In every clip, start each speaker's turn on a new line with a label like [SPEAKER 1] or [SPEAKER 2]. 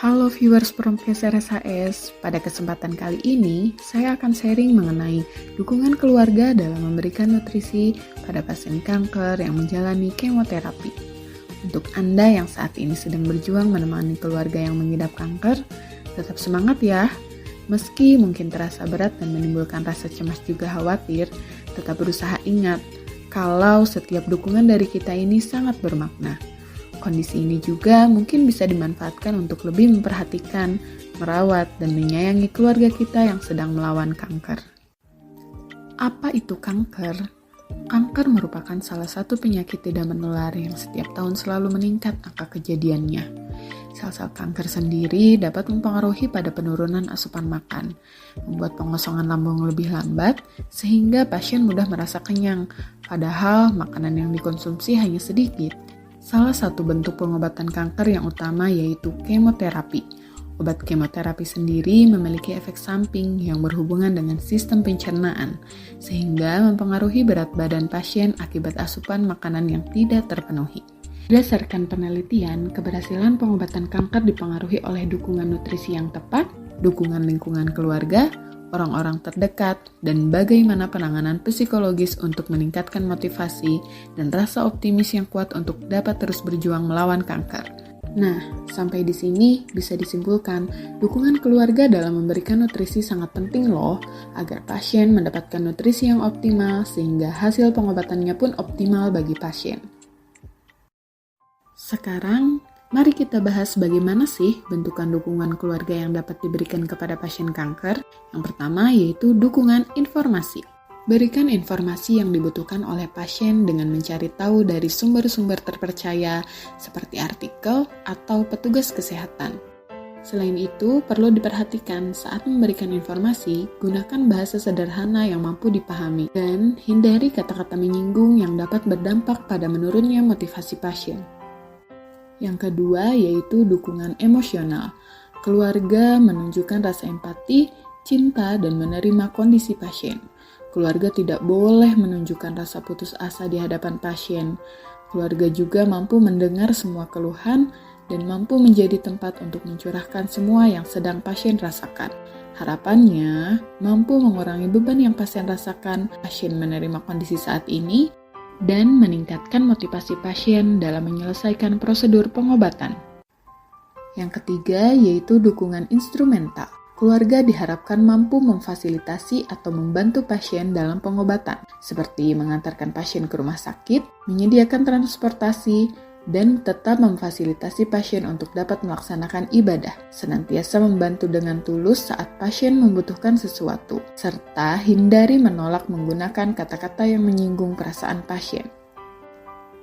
[SPEAKER 1] Halo viewers Podcast RSHS, pada kesempatan kali ini saya akan sharing mengenai dukungan keluarga dalam memberikan nutrisi pada pasien kanker yang menjalani kemoterapi. Untuk Anda yang saat ini sedang berjuang menemani keluarga yang mengidap kanker, tetap semangat ya. Meski mungkin terasa berat dan menimbulkan rasa cemas juga khawatir, tetap berusaha ingat kalau setiap dukungan dari kita ini sangat bermakna. Kondisi ini juga mungkin bisa dimanfaatkan untuk lebih memperhatikan, merawat, dan menyayangi keluarga kita yang sedang melawan kanker. Apa itu kanker? Kanker merupakan salah satu penyakit tidak menular yang setiap tahun selalu meningkat angka kejadiannya. Sel-sel kanker sendiri dapat mempengaruhi pada penurunan asupan makan, membuat pengosongan lambung lebih lambat, sehingga pasien mudah merasa kenyang, padahal makanan yang dikonsumsi hanya sedikit. Salah satu bentuk pengobatan kanker yang utama yaitu kemoterapi. Obat kemoterapi sendiri memiliki efek samping yang berhubungan dengan sistem pencernaan, sehingga mempengaruhi berat badan pasien akibat asupan makanan yang tidak terpenuhi. Berdasarkan penelitian, keberhasilan pengobatan kanker dipengaruhi oleh dukungan nutrisi yang tepat, dukungan lingkungan keluarga, orang-orang terdekat, dan bagaimana penanganan psikologis untuk meningkatkan motivasi dan rasa optimis yang kuat untuk dapat terus berjuang melawan kanker. Nah, sampai di sini bisa disimpulkan, dukungan keluarga dalam memberikan nutrisi sangat penting loh, agar pasien mendapatkan nutrisi yang optimal sehingga hasil pengobatannya pun optimal bagi pasien. Sekarang, mari kita bahas bagaimana sih bentukan dukungan keluarga yang dapat diberikan kepada pasien kanker. Yang pertama yaitu dukungan informasi. Berikan informasi yang dibutuhkan oleh pasien dengan mencari tahu dari sumber-sumber terpercaya seperti artikel atau petugas kesehatan. Selain itu, perlu diperhatikan saat memberikan informasi, gunakan bahasa sederhana yang mampu dipahami dan hindari kata-kata menyinggung yang dapat berdampak pada menurunnya motivasi pasien. Yang kedua yaitu dukungan emosional. Keluarga menunjukkan rasa empati, cinta, dan menerima kondisi pasien. Keluarga tidak boleh menunjukkan rasa putus asa di hadapan pasien. Keluarga juga mampu mendengar semua keluhan dan mampu menjadi tempat untuk mencurahkan semua yang sedang pasien rasakan. Harapannya, mampu mengurangi beban yang pasien rasakan, pasien menerima kondisi saat ini, dan meningkatkan motivasi pasien dalam menyelesaikan prosedur pengobatan. Yang ketiga yaitu dukungan instrumental. Keluarga diharapkan mampu memfasilitasi atau membantu pasien dalam pengobatan, seperti mengantarkan pasien ke rumah sakit, menyediakan transportasi, dan tetap memfasilitasi pasien untuk dapat melaksanakan ibadah, senantiasa membantu dengan tulus saat pasien membutuhkan sesuatu, serta hindari menolak menggunakan kata-kata yang menyinggung perasaan pasien.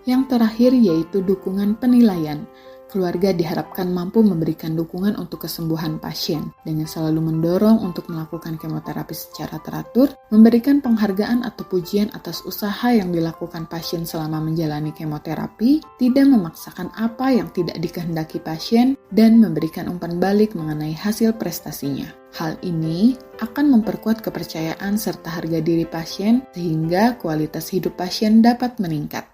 [SPEAKER 1] Yang terakhir yaitu dukungan penilaian. Keluarga diharapkan mampu memberikan dukungan untuk kesembuhan pasien dengan selalu mendorong untuk melakukan kemoterapi secara teratur, memberikan penghargaan atau pujian atas usaha yang dilakukan pasien selama menjalani kemoterapi, tidak memaksakan apa yang tidak dikehendaki pasien, dan memberikan umpan balik mengenai hasil prestasinya. Hal ini akan memperkuat kepercayaan serta harga diri pasien sehingga kualitas hidup pasien dapat meningkat.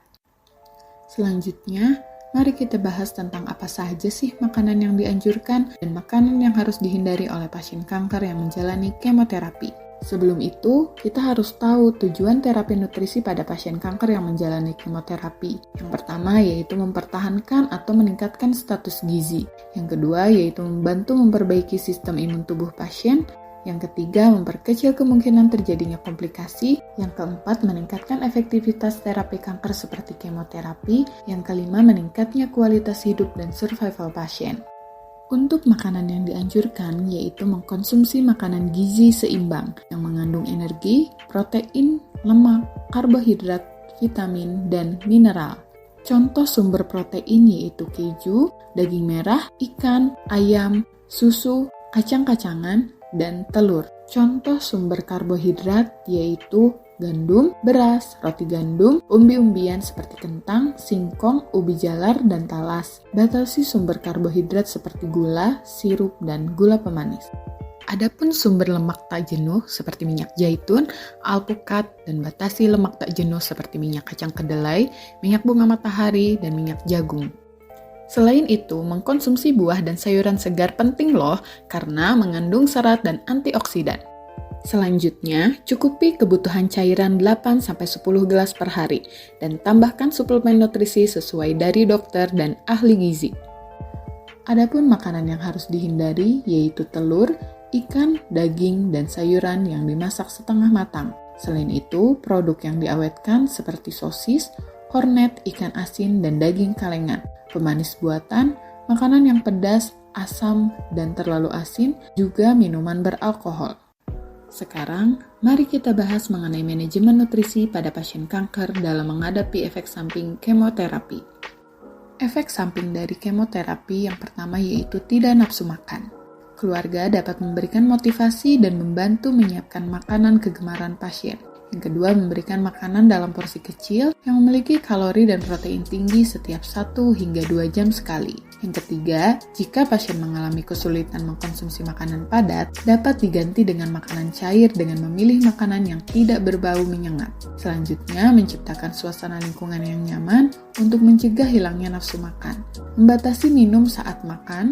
[SPEAKER 1] Selanjutnya, mari kita bahas tentang apa saja sih makanan yang dianjurkan dan makanan yang harus dihindari oleh pasien kanker yang menjalani kemoterapi. Sebelum itu, kita harus tahu tujuan terapi nutrisi pada pasien kanker yang menjalani kemoterapi. Yang pertama yaitu mempertahankan atau meningkatkan status gizi. Yang kedua yaitu membantu memperbaiki sistem imun tubuh pasien. Yang ketiga, memperkecil kemungkinan terjadinya komplikasi. Yang keempat, meningkatkan efektivitas terapi kanker seperti kemoterapi. Yang kelima, meningkatnya kualitas hidup dan survival pasien. Untuk makanan yang dianjurkan, yaitu mengkonsumsi makanan gizi seimbang yang mengandung energi, protein, lemak, karbohidrat, vitamin, dan mineral. Contoh sumber protein yaitu keju, daging merah, ikan, ayam, susu, kacang-kacangan, dan telur. Contoh sumber karbohidrat yaitu gandum, beras, roti gandum, umbi-umbian seperti kentang, singkong, ubi jalar, dan talas. Batasi sumber karbohidrat seperti gula, sirup, dan gula pemanis. Adapun sumber lemak tak jenuh seperti minyak zaitun, alpukat, dan batasi lemak tak jenuh seperti minyak kacang kedelai, minyak bunga matahari, dan minyak jagung. Selain itu, mengkonsumsi buah dan sayuran segar penting loh karena mengandung serat dan antioksidan. Selanjutnya, cukupi kebutuhan cairan 8-10 gelas per hari dan tambahkan suplemen nutrisi sesuai dari dokter dan ahli gizi. Adapun makanan yang harus dihindari yaitu telur, ikan, daging, dan sayuran yang dimasak setengah matang. Selain itu, produk yang diawetkan seperti sosis, kornet, ikan asin, dan daging kalengan, pemanis buatan, makanan yang pedas, asam, dan terlalu asin, juga minuman beralkohol. Sekarang, mari kita bahas mengenai manajemen nutrisi pada pasien kanker dalam menghadapi efek samping kemoterapi. Efek samping dari kemoterapi yang pertama yaitu tidak nafsu makan. Keluarga dapat memberikan motivasi dan membantu menyiapkan makanan kegemaran pasien. Yang kedua, memberikan makanan dalam porsi kecil yang memiliki kalori dan protein tinggi setiap 1 hingga 2 jam sekali. Yang ketiga, jika pasien mengalami kesulitan mengkonsumsi makanan padat, dapat diganti dengan makanan cair dengan memilih makanan yang tidak berbau menyengat. Selanjutnya, menciptakan suasana lingkungan yang nyaman untuk mencegah hilangnya nafsu makan. Membatasi minum saat makan,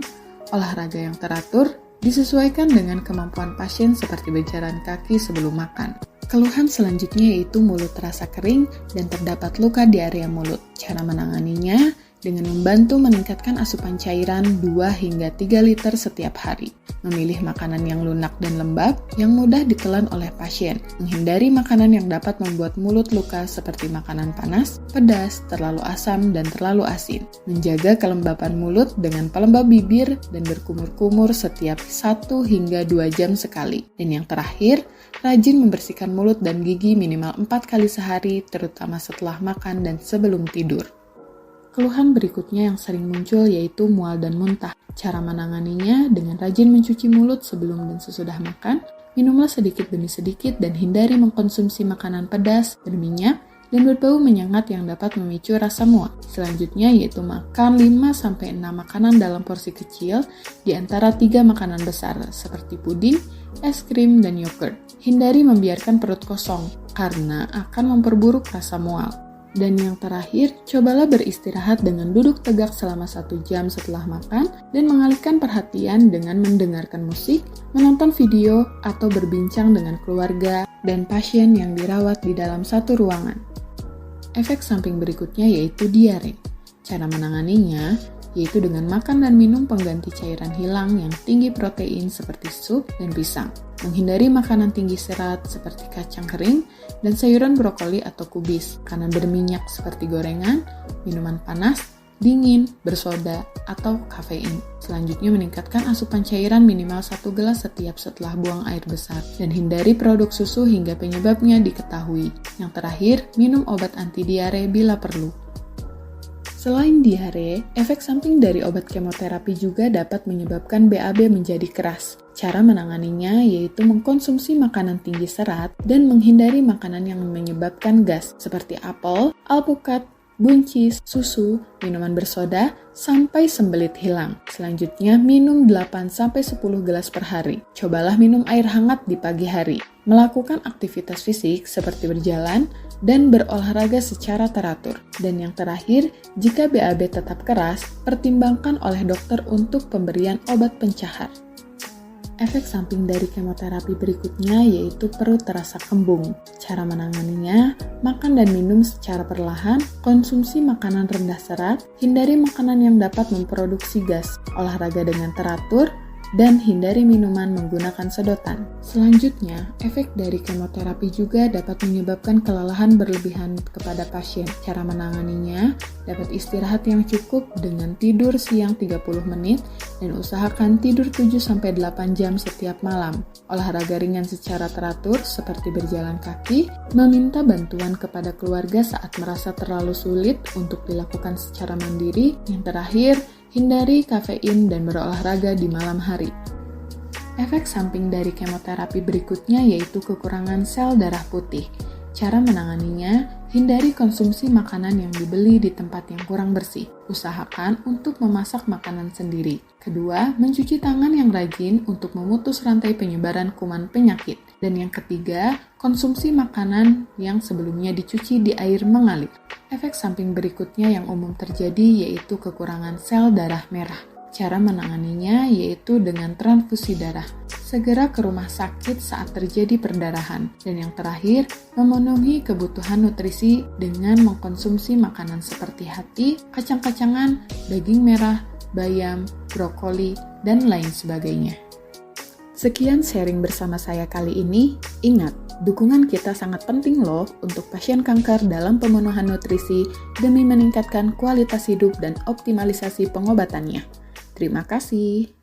[SPEAKER 1] olahraga yang teratur, disesuaikan dengan kemampuan pasien seperti berjalan kaki sebelum makan. Keluhan selanjutnya yaitu mulut terasa kering dan terdapat luka di area mulut. Cara menanganinya dengan membantu meningkatkan asupan cairan 2 hingga 3 liter setiap hari. Memilih makanan yang lunak dan lembab yang mudah ditelan oleh pasien. Menghindari makanan yang dapat membuat mulut luka seperti makanan panas, pedas, terlalu asam, dan terlalu asin. Menjaga kelembapan mulut dengan pelembab bibir dan berkumur-kumur setiap 1 hingga 2 jam sekali. Dan yang terakhir, rajin membersihkan mulut dan gigi minimal 4 kali sehari, terutama setelah makan dan sebelum tidur. Keluhan berikutnya yang sering muncul yaitu mual dan muntah. Cara menanganinya dengan rajin mencuci mulut sebelum dan sesudah makan, minumlah sedikit demi sedikit dan hindari mengkonsumsi makanan pedas, berminyak, dan berbau menyengat yang dapat memicu rasa mual. Selanjutnya yaitu makan 5-6 makanan dalam porsi kecil di antara 3 makanan besar seperti puding, es krim, dan yogurt. Hindari membiarkan perut kosong karena akan memperburuk rasa mual. Dan yang terakhir, cobalah beristirahat dengan duduk tegak selama 1 jam setelah makan dan mengalihkan perhatian dengan mendengarkan musik, menonton video, atau berbincang dengan keluarga dan pasien yang dirawat di dalam satu ruangan. Efek samping berikutnya yaitu diare. Cara menanganinya yaitu dengan makan dan minum pengganti cairan hilang yang tinggi protein seperti sup dan pisang. Menghindari makanan tinggi serat seperti kacang kering dan sayuran brokoli atau kubis, makanan berminyak seperti gorengan, minuman panas, dingin, bersoda, atau kafein. Selanjutnya meningkatkan asupan cairan minimal 1 gelas setiap setelah buang air besar dan hindari produk susu hingga penyebabnya diketahui. Yang terakhir, minum obat anti diare bila perlu. Selain diare, efek samping dari obat kemoterapi juga dapat menyebabkan BAB menjadi keras. Cara menanganinya yaitu mengkonsumsi makanan tinggi serat dan menghindari makanan yang menyebabkan gas seperti apel, alpukat, buncis, susu, minuman bersoda, sampai sembelit hilang. Selanjutnya, minum 8-10 gelas per hari. Cobalah minum air hangat di pagi hari. Melakukan aktivitas fisik seperti berjalan dan berolahraga secara teratur. Dan yang terakhir, jika BAB tetap keras, pertimbangkan oleh dokter untuk pemberian obat pencahar. Efek samping dari kemoterapi berikutnya yaitu perut terasa kembung. Cara menanganinya, makan dan minum secara perlahan, konsumsi makanan rendah serat, hindari makanan yang dapat memproduksi gas, olahraga dengan teratur, dan hindari minuman menggunakan sedotan. Selanjutnya, efek dari kemoterapi juga dapat menyebabkan kelelahan berlebihan kepada pasien. Cara menanganinya dapat istirahat yang cukup dengan tidur siang 30 menit dan usahakan tidur 7-8 jam setiap malam. Olahraga ringan secara teratur seperti berjalan kaki, meminta bantuan kepada keluarga saat merasa terlalu sulit untuk dilakukan secara mandiri. Yang terakhir, hindari kafein dan berolahraga di malam hari. Efek samping dari kemoterapi berikutnya yaitu kekurangan sel darah putih. Cara menanganinya, hindari konsumsi makanan yang dibeli di tempat yang kurang bersih. Usahakan untuk memasak makanan sendiri. Kedua, mencuci tangan yang rajin untuk memutus rantai penyebaran kuman penyakit. Dan yang ketiga, konsumsi makanan yang sebelumnya dicuci di air mengalir. Efek samping berikutnya yang umum terjadi yaitu kekurangan sel darah merah. Cara menanganinya yaitu dengan transfusi darah. Segera ke rumah sakit saat terjadi perdarahan. Dan yang terakhir, memenuhi kebutuhan nutrisi dengan mengkonsumsi makanan seperti hati, kacang-kacangan, daging merah, bayam, brokoli, dan lain sebagainya. Sekian sharing bersama saya kali ini. Ingat, dukungan kita sangat penting loh untuk pasien kanker dalam pemenuhan nutrisi demi meningkatkan kualitas hidup dan optimalisasi pengobatannya. Terima kasih.